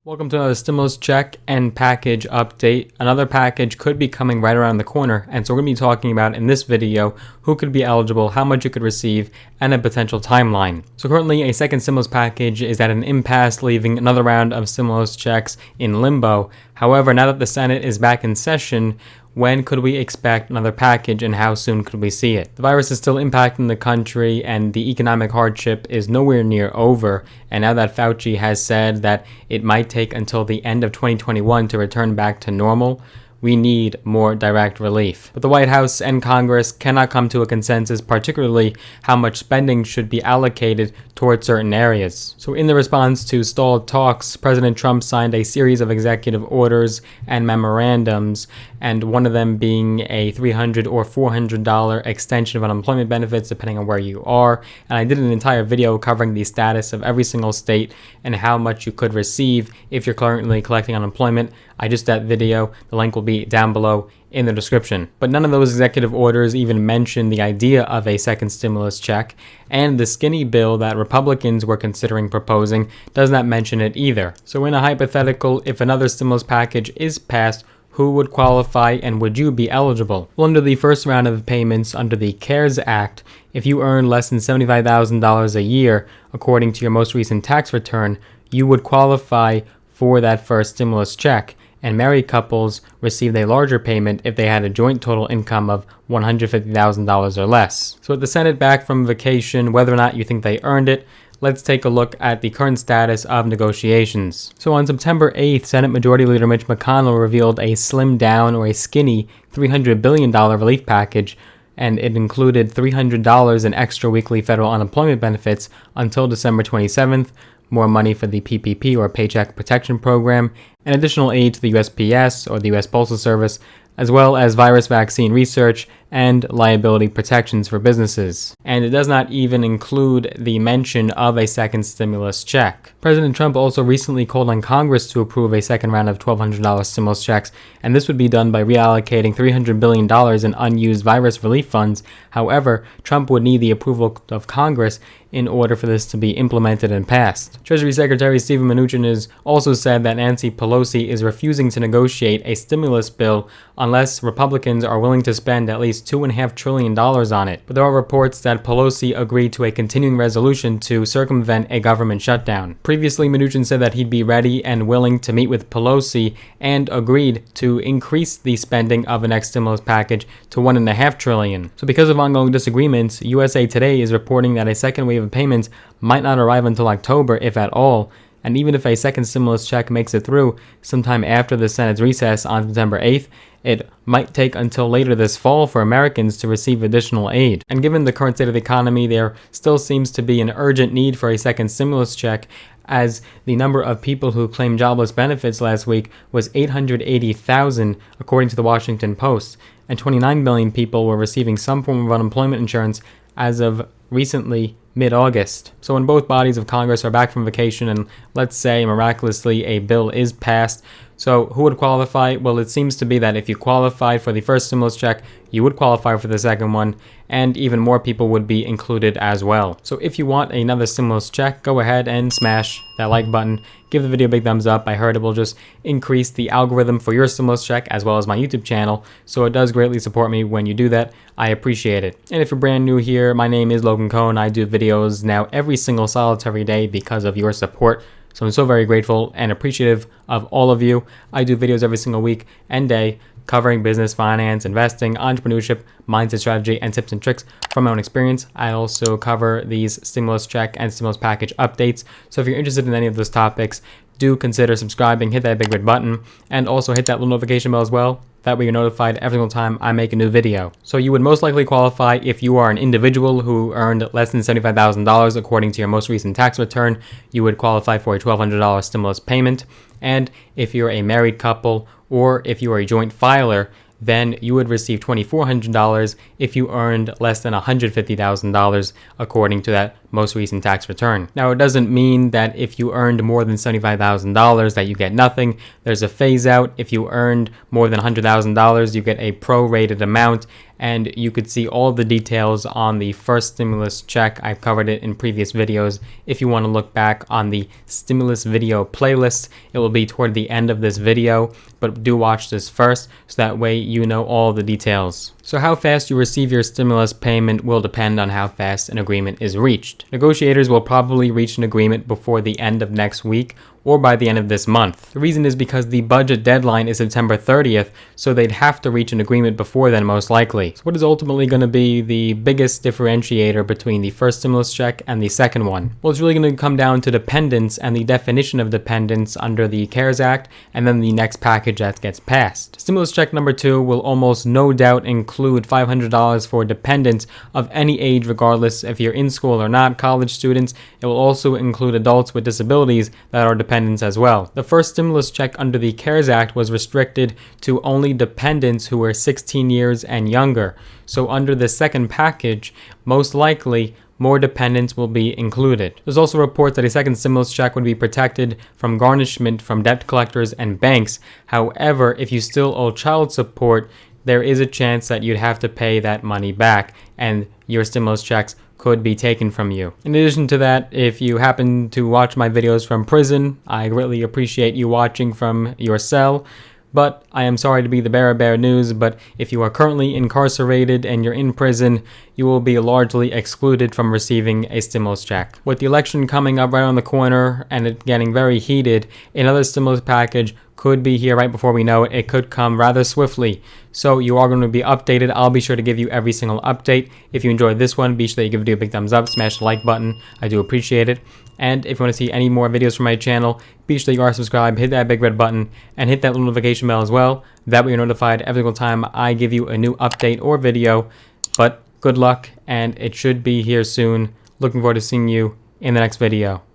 Welcome to another stimulus check and package update. Another package could be coming right around the corner, and so we're going to be talking about in this video who could be eligible, how much you could receive, and a potential timeline. So currently a second stimulus package is at an impasse, leaving another round of stimulus checks in limbo. However, now that the Senate is back in session, when could we expect another package and how soon could we see it? The virus is still impacting the country and the economic hardship is nowhere near over. And now that Fauci has said that it might take until the end of 2021 to return back to normal, we need more direct relief. But the White House and Congress cannot come to a consensus, particularly how much spending should be allocated towards certain areas. So in the response to stalled talks, President Trump signed a series of executive orders and memorandums, and one of them being a $300 or $400 extension of unemployment benefits depending on where you are. And I did an entire video covering the status of every single state and how much you could receive if you're currently collecting unemployment. I just did that video. The link will be down below in the description. But none of those executive orders even mention the idea of a second stimulus check, and the skinny bill that Republicans were considering proposing does not mention it either. So in a hypothetical, if another stimulus package is passed, who would qualify and would you be eligible? Well, under the first round of payments under the CARES Act, if you earn less than $75,000 a year, according to your most recent tax return, you would qualify for that first stimulus check. And married couples received a larger payment if they had a joint total income of $150,000 or less. So with the Senate back from vacation, whether or not you think they earned it, let's take a look at the current status of negotiations. So on September 8th, Senate Majority Leader Mitch McConnell revealed a slimmed down or a skinny $300 billion relief package, and it included $300 in extra weekly federal unemployment benefits until December 27th, more money for the PPP or Paycheck Protection Program, and additional aid to the USPS or the US Postal Service, as well as virus vaccine research and liability protections for businesses. And it does not even include the mention of a second stimulus check. President Trump also recently called on Congress to approve a second round of $1,200 stimulus checks, and this would be done by reallocating $300 billion in unused virus relief funds. However, Trump would need the approval of Congress in order for this to be implemented and passed. Treasury Secretary Steven Mnuchin has also said that Nancy Pelosi is refusing to negotiate a stimulus bill unless Republicans are willing to spend at least $2.5 trillion on it. But there are reports that Pelosi agreed to a continuing resolution to circumvent a government shutdown. Previously, Mnuchin said that he'd be ready and willing to meet with Pelosi and agreed to increase the spending of the next stimulus package to $1.5 trillion. So because of ongoing disagreements, USA Today is reporting that a second wave of payments might not arrive until October, if at all. And even if a second stimulus check makes it through sometime after the Senate's recess on September 8th, it might take until later this fall for Americans to receive additional aid. And given the current state of the economy, there still seems to be an urgent need for a second stimulus check, as the number of people who claimed jobless benefits last week was 880,000, according to the Washington Post, and 29 million people were receiving some form of unemployment insurance as of recently mid-August. So when both bodies of Congress are back from vacation and let's say miraculously a bill is passed, so who would qualify? Well, it seems to be that if you qualified for the first stimulus check, you would qualify for the second one, and even more people would be included as well. So if you want another stimulus check, go ahead and smash that like button. Give the video a big thumbs up. I heard it will just increase the algorithm for your stimulus check as well as my YouTube channel, so it does greatly support me when you do that. I appreciate it. And if you're brand new here, my name is Logan Cohn. I do videos now every single solitary day because of your support. So I'm so very grateful and appreciative of all of you. I do videos every single week and day covering business, finance, investing, entrepreneurship, mindset strategy, and tips and tricks from my own experience. I also cover these stimulus check and stimulus package updates. So if you're interested in any of those topics, do consider subscribing, hit that big red button, and also hit that little notification bell as well. That way you're notified every single time I make a new video. So you would most likely qualify if you are an individual who earned less than $75,000 according to your most recent tax return. You would qualify for a $1,200 stimulus payment. And if you're a married couple or if you are a joint filer, then you would receive $2,400 if you earned less than $150,000 according to that most recent tax return. Now, it doesn't mean that if you earned more than $75,000 that you get nothing. There's a phase out. If you earned more than $100,000, you get a prorated amount, and you could see all of the details on the first stimulus check. I've covered it in previous videos. If you want to look back on the stimulus video playlist, it will be toward the end of this video, but do watch this first so that way you know all the details. So how fast you receive your stimulus payment will depend on how fast an agreement is reached. Negotiators will probably reach an agreement before the end of next week or by the end of this month. The reason is because the budget deadline is September 30th, so they'd have to reach an agreement before then most likely. So what is ultimately going to be the biggest differentiator between the first stimulus check and the second one? Well, it's really going to come down to dependents and the definition of dependents under the CARES Act and then the next package that gets passed. Stimulus check number 2 will almost no doubt include $500 for dependents of any age regardless if you're in school or not, college students. It will also include adults with disabilities that are dependents as well. The first stimulus check under the CARES Act was restricted to only dependents who were 16 years and younger. So under the second package, most likely more dependents will be included. There's also reports that a second stimulus check would be protected from garnishment from debt collectors and banks. However, if you still owe child support, there is a chance that you'd have to pay that money back and your stimulus checks could be taken from you. In addition to that, if you happen to watch my videos from prison, I greatly appreciate you watching from your cell. But I am sorry to be the bearer of bad news, but if you are currently incarcerated and you're in prison, you will be largely excluded from receiving a stimulus check. With the election coming up right on the corner and it getting very heated, another stimulus package could be here right before we know it. It could come rather swiftly. So you are going to be updated. I'll be sure to give you every single update. If you enjoyed this one, be sure that you give the video a big thumbs up, smash the like button. I do appreciate it. And if you want to see any more videos from my channel, be sure that you are subscribed, hit that big red button, and hit that little notification bell as well. That way you're notified every single time I give you a new update or video. But good luck, and it should be here soon. Looking forward to seeing you in the next video.